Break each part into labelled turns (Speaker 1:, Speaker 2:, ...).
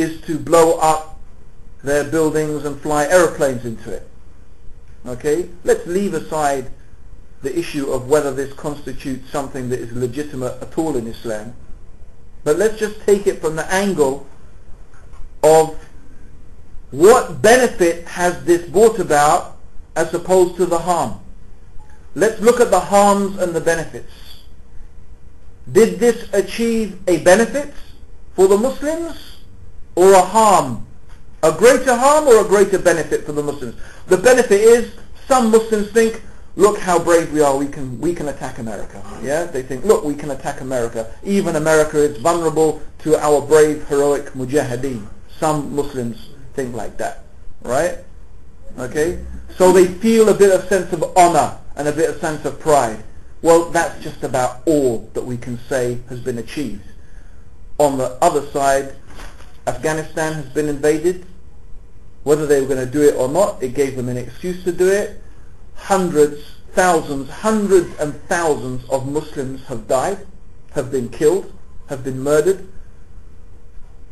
Speaker 1: is to blow up their buildings and fly aeroplanes into it. Okay, let's leave aside the issue of whether this constitutes something that is legitimate at all in Islam, but let's just take it from the angle of what benefit has this brought about as opposed to the harm. Let's look at the harms and the benefits. Did this achieve a benefit for the Muslims or a harm? A greater harm or a greater benefit for the Muslims? The benefit is some Muslims think, look how brave we are, we can attack America. Yeah, they think, look, we can attack America. Even America is vulnerable to our brave, heroic mujahideen. Some Muslims think like that, right? Okay, so they feel a bit of sense of honor and a bit of sense of pride. Well, that's just about all that we can say has been achieved. On the other side, Afghanistan has been invaded. Whether they were going to do it or not, it gave them an excuse to do it. Hundreds and thousands of Muslims have died, have been killed, have been murdered.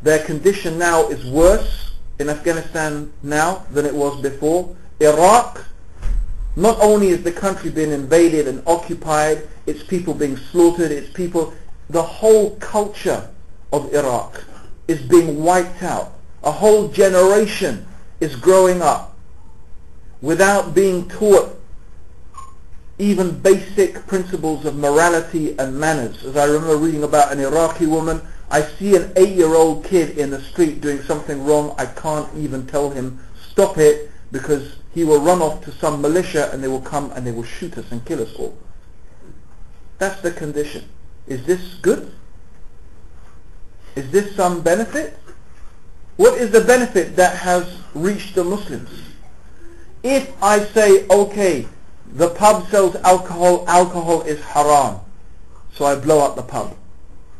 Speaker 1: Their condition now is worse in Afghanistan now than it was before. Iraq, not only is the country being invaded and occupied, its people being slaughtered, the whole culture of Iraq is being wiped out. A whole generation is growing up without being taught even basic principles of morality and manners. As I remember reading about an Iraqi woman, I see an 8-year-old kid in the street doing something wrong, I can't even tell him stop it, because he will run off to some militia and they will come and they will shoot us and kill us all. That's the condition. Is this good? Is this some benefit? What is the benefit that has reached the Muslims? If I say, okay, the pub sells alcohol, alcohol is haram, so I blow up the pub.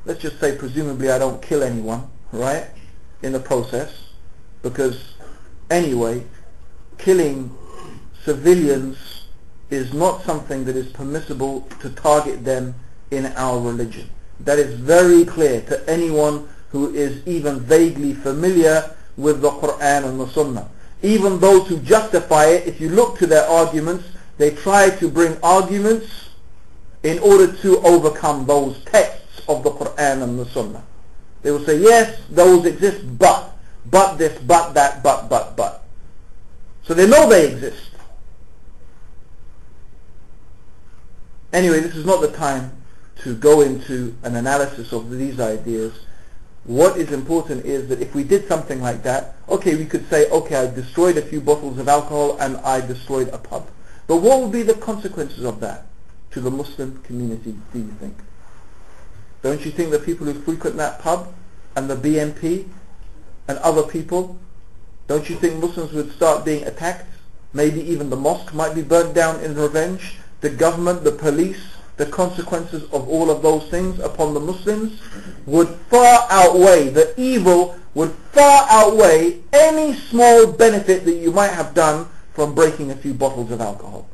Speaker 1: Let's just say presumably I don't kill anyone, right, in the process, because anyway, killing civilians is not something that is permissible to target them in our religion. That is very clear to anyone who is even vaguely familiar with the Quran and the Sunnah. Even those who justify it, if you look to their arguments, they try to bring arguments in order to overcome those texts of the Quran and the Sunnah. They will say, yes, those exist, but this, but that, but. So they know they exist. Anyway, this is not the time to go into an analysis of these ideas. What is important is that if we did something like that, okay, we could say, okay, I destroyed a few bottles of alcohol and I destroyed a pub. But what would be the consequences of that to the Muslim community, do you think? Don't you think the people who frequent that pub and the BNP and other people, don't you think Muslims would start being attacked? Maybe even the mosque might be burnt down in revenge. The government, the police, the consequences of all of those things upon the Muslims would far outweigh, the evil would far outweigh any small benefit that you might have done from breaking a few bottles of alcohol.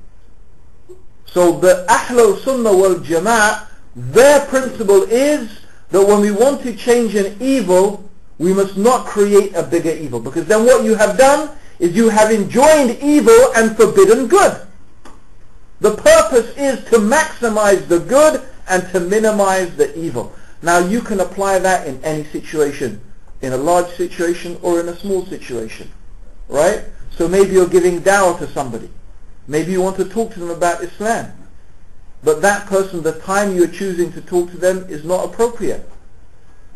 Speaker 1: So the Ahlul Sunnah wal Jama'ah, their principle is that when we want to change an evil, we must not create a bigger evil, because then what you have done is you have enjoined evil and forbidden good. The purpose is to maximize the good and to minimize the evil. Now you can apply that in any situation, in a large situation or in a small situation, right? So maybe you're giving dawah to somebody. Maybe you want to talk to them about Islam. But that person, the time you're choosing to talk to them is not appropriate.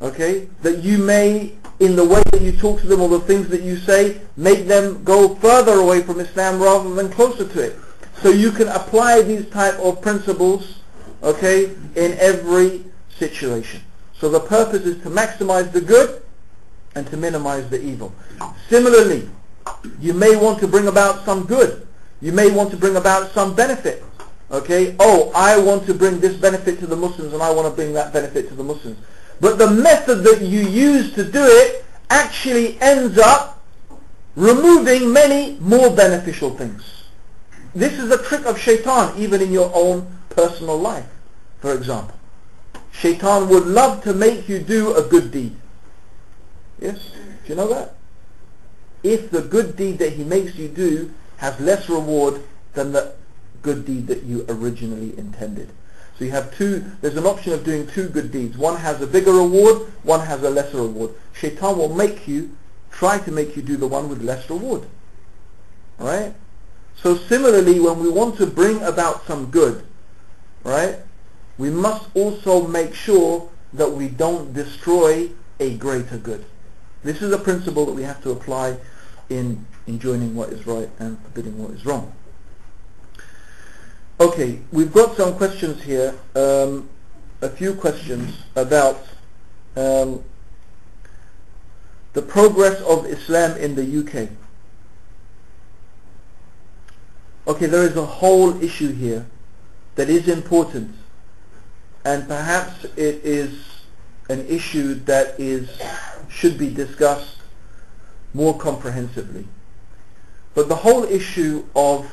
Speaker 1: Okay? That you may, in the way that you talk to them or the things that you say, make them go further away from Islam rather than closer to it. So you can apply these type of principles, okay, in every situation. So the purpose is to maximize the good and to minimize the evil. Similarly, you may want to bring about some good. You may want to bring about some benefit. Okay? Oh, I want to bring this benefit to the Muslims and I want to bring that benefit to the Muslims. But the method that you use to do it actually ends up removing many more beneficial things. This is a trick of shaitan, even in your own personal life, for example. Shaitan would love to make you do a good deed. Yes? Do you know that? If the good deed that he makes you do has less reward than the good deed that you originally intended. So you have there's an option of doing two good deeds. One has a bigger reward, one has a lesser reward. Shaitan will try to make you do the one with less reward. Right? So similarly, when we want to bring about some good, right, we must also make sure that we don't destroy a greater good. This is a principle that we have to apply in enjoining what is right and forbidding what is wrong. Okay, we've got some questions here, a few questions about the progress of Islam in the UK. Okay, there is a whole issue here that is important, and perhaps it is an issue that should be discussed more comprehensively. But the whole issue of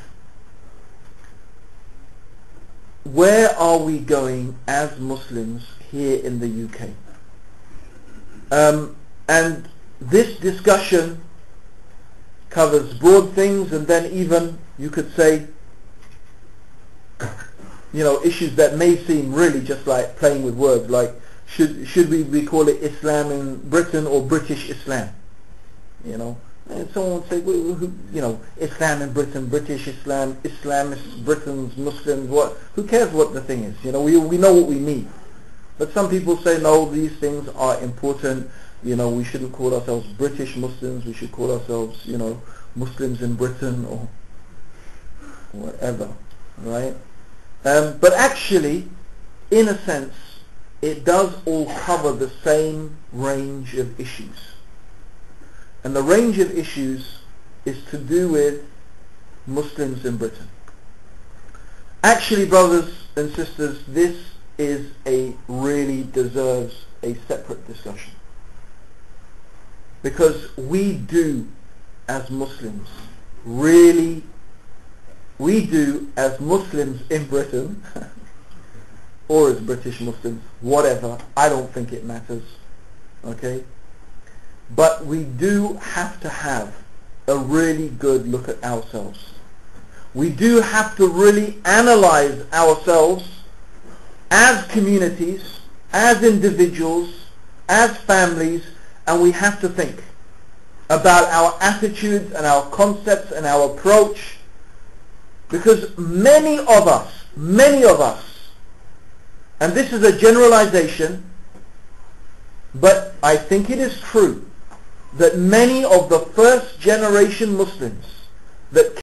Speaker 1: where are we going as Muslims here in the UK? And this discussion covers broad things, and then even, you could say, issues that may seem really just like playing with words, like should we call it Islam in Britain or British Islam? And someone would say, Islam in Britain, British Islam, Islamists, Britons, Muslims, who cares what the thing is? We know what we mean. But some people say, no, these things are important. We shouldn't call ourselves British Muslims. We should call ourselves, Muslims in Britain or whatever, right? But actually, in a sense, it does all cover the same range of issues. And the range of issues is to do with Muslims in Britain. Actually, brothers and sisters, this really deserves a separate discussion. Because we do, as Muslims, as Muslims in Britain, or as British Muslims, whatever, I don't think it matters, okay? But we do have to have a really good look at ourselves. We do have to really analyze ourselves as communities, as individuals, as families, and we have to think about our attitudes and our concepts and our approach, because many of us, and this is a generalization, but I think it is true, that many of the first generation Muslims that